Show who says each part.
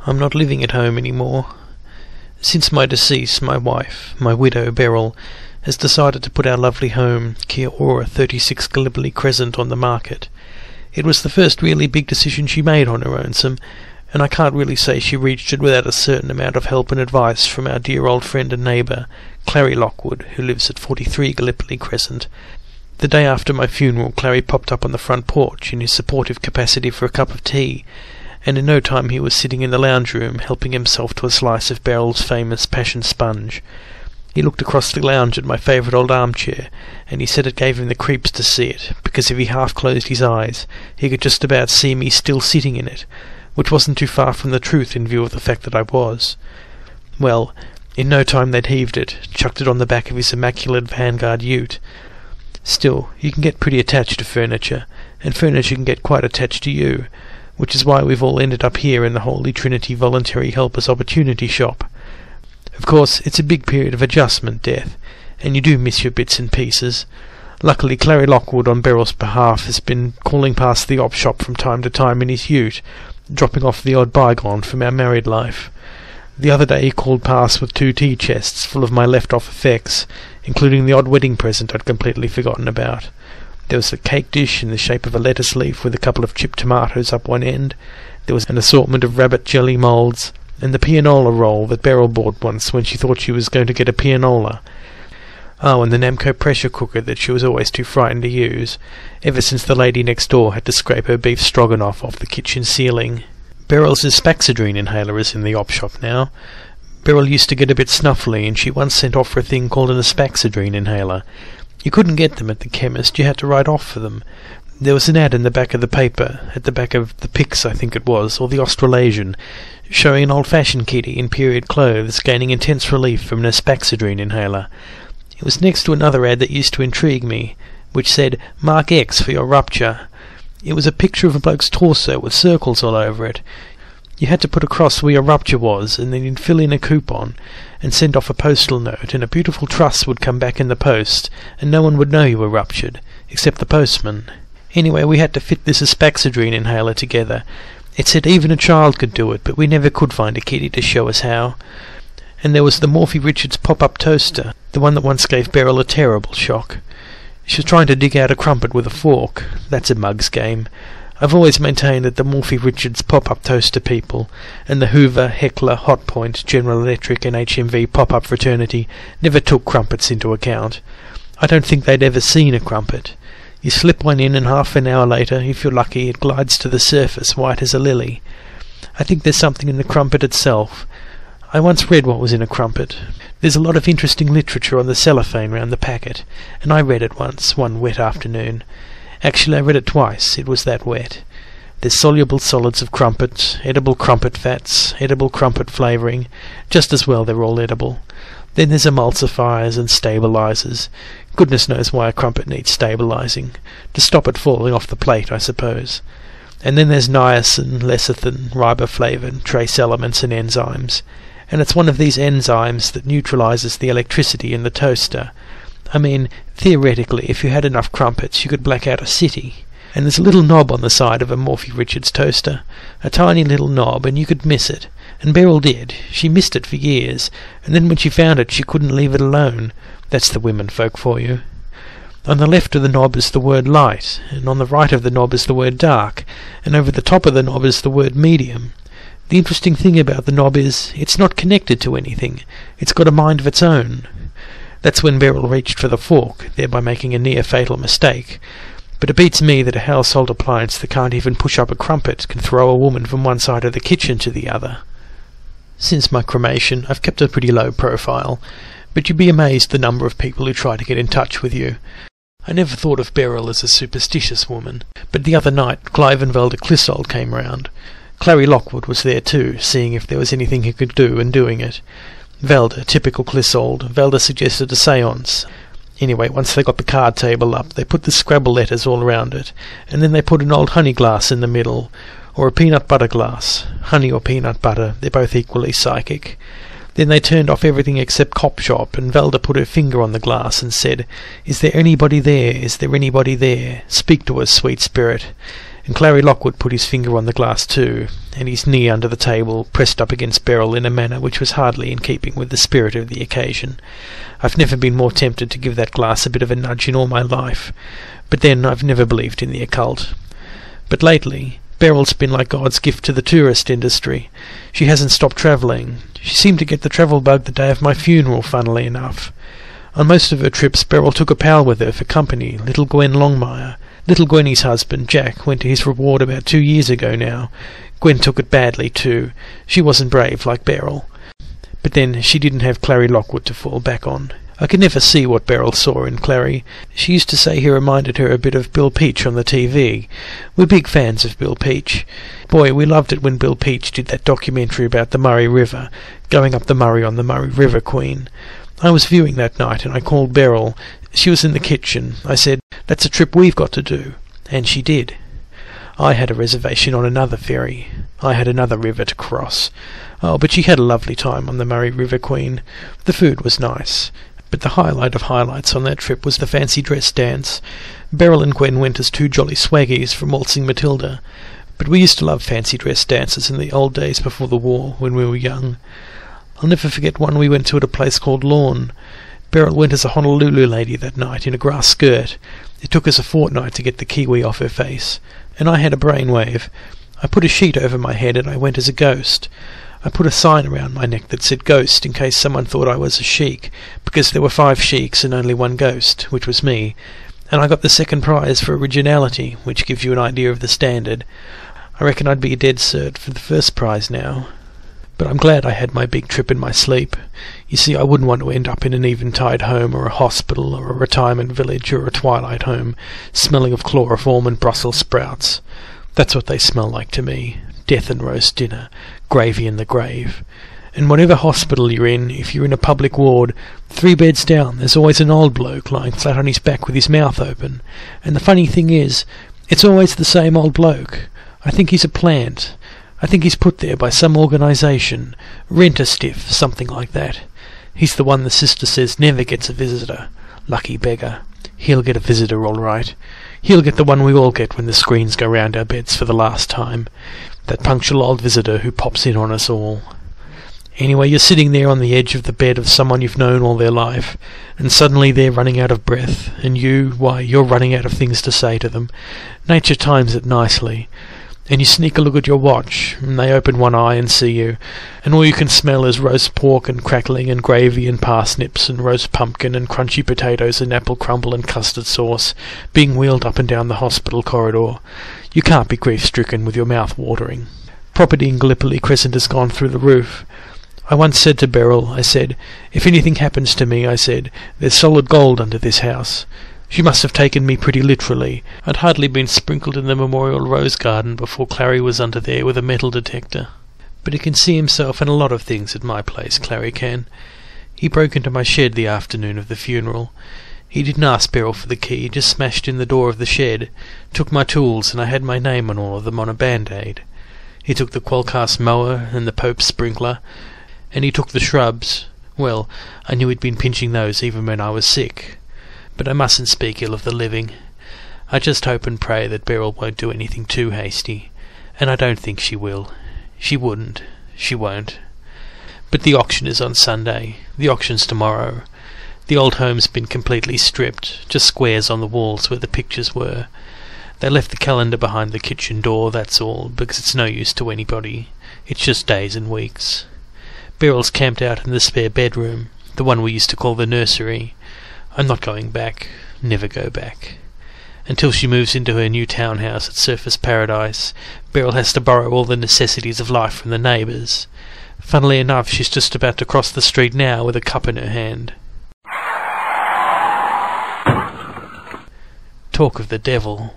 Speaker 1: I'm not living at home anymore. Since my decease, my wife, my widow Beryl, has decided to put our lovely home, Kia Ora 36 Gallipoli Crescent, on the market. It was the first really big decision she made on her own, and I can't really say she reached it without a certain amount of help and advice from our dear old friend and neighbour, Clary Lockwood, who lives at 43 Gallipoli Crescent. The day after my funeral, Clary popped up on the front porch in his supportive capacity for a cup of tea, and in no time he was sitting in the lounge-room, helping himself to a slice of Beryl's famous passion sponge. He looked across the lounge at my favourite old armchair, and he said it gave him the creeps to see it, because if he half-closed his eyes, he could just about see me still sitting in it, which wasn't too far from the truth in view of the fact that I was. Well, in no time they'd heaved it, chucked it on the back of his immaculate Vanguard ute. Still, you can get pretty attached to furniture, and furniture can get quite attached to you, which is why we've all ended up here in the Holy Trinity Voluntary Helpers Opportunity Shop. Of course, it's a big period of adjustment, Death, and you do miss your bits and pieces. Luckily, Clary Lockwood, on Beryl's behalf, has been calling past the op shop from time to time in his ute, dropping off the odd bygone from our married life. The other day he called past with 2 tea chests full of my left-off effects, including the odd wedding present I'd completely forgotten about. There was a cake dish in the shape of a lettuce leaf with a couple of chipped tomatoes up one end. There was an assortment of rabbit jelly moulds, and the pianola roll that Beryl bought once when she thought she was going to get a pianola. Oh, and the Namco pressure cooker that she was always too frightened to use, ever since the lady next door had to scrape her beef stroganoff off the kitchen ceiling. Beryl's Spaxadrine inhaler is in the op shop now. Beryl used to get a bit snuffly, and she once sent off for a thing called an Spaxadrine inhaler. You couldn't get them at the chemist, you had to write off for them. There was an ad in the back of the paper, at the back of the Pix I think it was, or the Australasian, showing an old-fashioned kiddie in period clothes gaining intense relief from an Spaxadrine inhaler. It was next to another ad that used to intrigue me, which said, "Mark X for your rupture." It was a picture of a bloke's torso with circles all over it. You had to put across where your rupture was, and then you'd fill in a coupon, and send off a postal note, and a beautiful truss would come back in the post, and no one would know you were ruptured, except the postman. Anyway, we had to fit this Spaxadrine inhaler together. It said even a child could do it, but we never could find a kiddie to show us how. And there was the Morphy Richards pop-up toaster, the one that once gave Beryl a terrible shock. She was trying to dig out a crumpet with a fork. That's a mug's game. I've always maintained that the Morphy Richards pop-up toaster people, and the Hoover, Heckler, Hotpoint, General Electric and HMV pop-up fraternity never took crumpets into account. I don't think they'd ever seen a crumpet. You slip one in, and half an hour later, if you're lucky, it glides to the surface, white as a lily. I think there's something in the crumpet itself. I once read what was in a crumpet. There's a lot of interesting literature on the cellophane round the packet, and I read it once, one wet afternoon. Actually, I read it twice, it was that wet. There's soluble solids of crumpet, edible crumpet fats, edible crumpet flavouring. Just as well they're all edible. Then there's emulsifiers and stabilisers. Goodness knows why a crumpet needs stabilising. To stop it falling off the plate, I suppose. And then there's niacin, lecithin, riboflavin, trace elements and enzymes. And it's one of these enzymes that neutralises the electricity in the toaster. I mean, theoretically, if you had enough crumpets, you could black out a city. And there's a little knob on the side of a Morphy Richards toaster. A tiny little knob, and you could miss it. And Beryl did. She missed it for years, and then when she found it, she couldn't leave it alone. That's the women folk for you. On the left of the knob is the word light, and on the right of the knob is the word dark, and over the top of the knob is the word medium. The interesting thing about the knob is, it's not connected to anything. It's got a mind of its own. That's when Beryl reached for the fork, thereby making a near-fatal mistake. But it beats me that a household appliance that can't even push up a crumpet can throw a woman from one side of the kitchen to the other. Since my cremation, I've kept a pretty low profile, but you'd be amazed the number of people who try to get in touch with you. I never thought of Beryl as a superstitious woman, but the other night Clive and Velda Clissold came round. Clary Lockwood was there too, seeing if there was anything he could do and doing it. Velda, typical Clissold, Velda suggested a séance. Anyway, once they got the card table up, they put the Scrabble letters all around it, and then they put an old honey glass in the middle, or a peanut butter glass. Honey or peanut butter, they're both equally psychic. Then they turned off everything except Cop Shop, and Velda put her finger on the glass and said, "Is there anybody there? Is there anybody there? Speak to us, sweet spirit." and Clary Lockwood put his finger on the glass too, and his knee under the table, pressed up against Beryl in a manner which was hardly in keeping with the spirit of the occasion. I've never been more tempted to give that glass a bit of a nudge in all my life, but then I've never believed in the occult. But lately, Beryl's been like God's gift to the tourist industry. She hasn't stopped travelling. She seemed to get the travel bug the day of my funeral, funnily enough. On most of her trips, Beryl took a pal with her for company, little Gwen Longmire. Little Gwenny's husband, Jack, went to his reward about 2 years ago now. Gwen took it badly too. She wasn't brave like Beryl. But then she didn't have Clary Lockwood to fall back on. I could never see what Beryl saw in Clary. She used to say he reminded her a bit of Bill Peach on the TV. We're big fans of Bill Peach. Boy, we loved it when Bill Peach did that documentary about the Murray River, going up the Murray on the Murray River Queen. I was viewing that night and I called Beryl. She was in the kitchen. I said, "That's a trip we've got to do." And she did. I had a reservation on another ferry. I had another river to cross. Oh, but she had a lovely time on the Murray River Queen. The food was nice. But the highlight of highlights on that trip was the fancy dress dance. Beryl and Gwen went as two jolly swaggies from waltzing Matilda. But we used to love fancy dress dances in the old days before the war, when we were young. I'll never forget one we went to at a place called Lawn. Beryl went as a Honolulu lady that night in a grass skirt. It took us a fortnight to get the kiwi off her face. And I had a brainwave. I put a sheet over my head and I went as a ghost. I put a sign around my neck that said ghost in case someone thought I was a sheik, because there were 5 sheiks and only one ghost, which was me. And I got the second prize for originality, which gives you an idea of the standard. I reckon I'd be a dead cert for the first prize now. But I'm glad I had my big trip in my sleep. You see, I wouldn't want to end up in an Eventide home or a hospital or a retirement village or a twilight home, smelling of chloroform and Brussels sprouts. That's what they smell like to me. Death and roast dinner, gravy in the grave. And whatever hospital you're in, if you're in a public ward, 3 beds down there's always an old bloke lying flat on his back with his mouth open. And the funny thing is, it's always the same old bloke. I think he's a plant. I think he's put there by some organisation. Rent-a-stiff, something like that. He's the one the sister says never gets a visitor. Lucky beggar. He'll get a visitor all right. He'll get the one we all get when the screens go round our beds for the last time. That punctual old visitor who pops in on us all. Anyway, you're sitting there on the edge of the bed of someone you've known all their life, and suddenly they're running out of breath, and you're running out of things to say to them. Nature times it nicely. And you sneak a look at your watch, and they open one eye and see you, and all you can smell is roast pork and crackling and gravy and parsnips and roast pumpkin and crunchy potatoes and apple crumble and custard sauce being wheeled up and down the hospital corridor. You can't be grief-stricken with your mouth watering. Property in Gallipoli Crescent has gone through the roof. I once said to Beryl, I said, "If anything happens to me," I said, "there's solid gold under this house." She must have taken me pretty literally. I'd hardly been sprinkled in the Memorial Rose Garden before Clary was under there with a metal detector. But he can see himself in a lot of things at my place, Clary can. He broke into my shed the afternoon of the funeral. He didn't ask Beryl for the key, just smashed in the door of the shed, took my tools, and I had my name on all of them on a band-aid. He took the Qualcast mower and the Pope's sprinkler, and he took the shrubs. Well, I knew he'd been pinching those even when I was sick. But I mustn't speak ill of the living. I just hope and pray that Beryl won't do anything too hasty, and I don't think she will. She wouldn't. She won't. But the auction is on Sunday. The auction's tomorrow. The old home's been completely stripped, just squares on the walls where the pictures were. They left the calendar behind the kitchen door, that's all, because it's no use to anybody. It's just days and weeks. Beryl's camped out in the spare bedroom, the one we used to call the nursery. I'm not going back. Never go back. Until she moves into her new townhouse at Surfers Paradise, Beryl has to borrow all the necessities of life from the neighbours. Funnily enough, she's just about to cross the street now with a cup in her hand. Talk of the devil.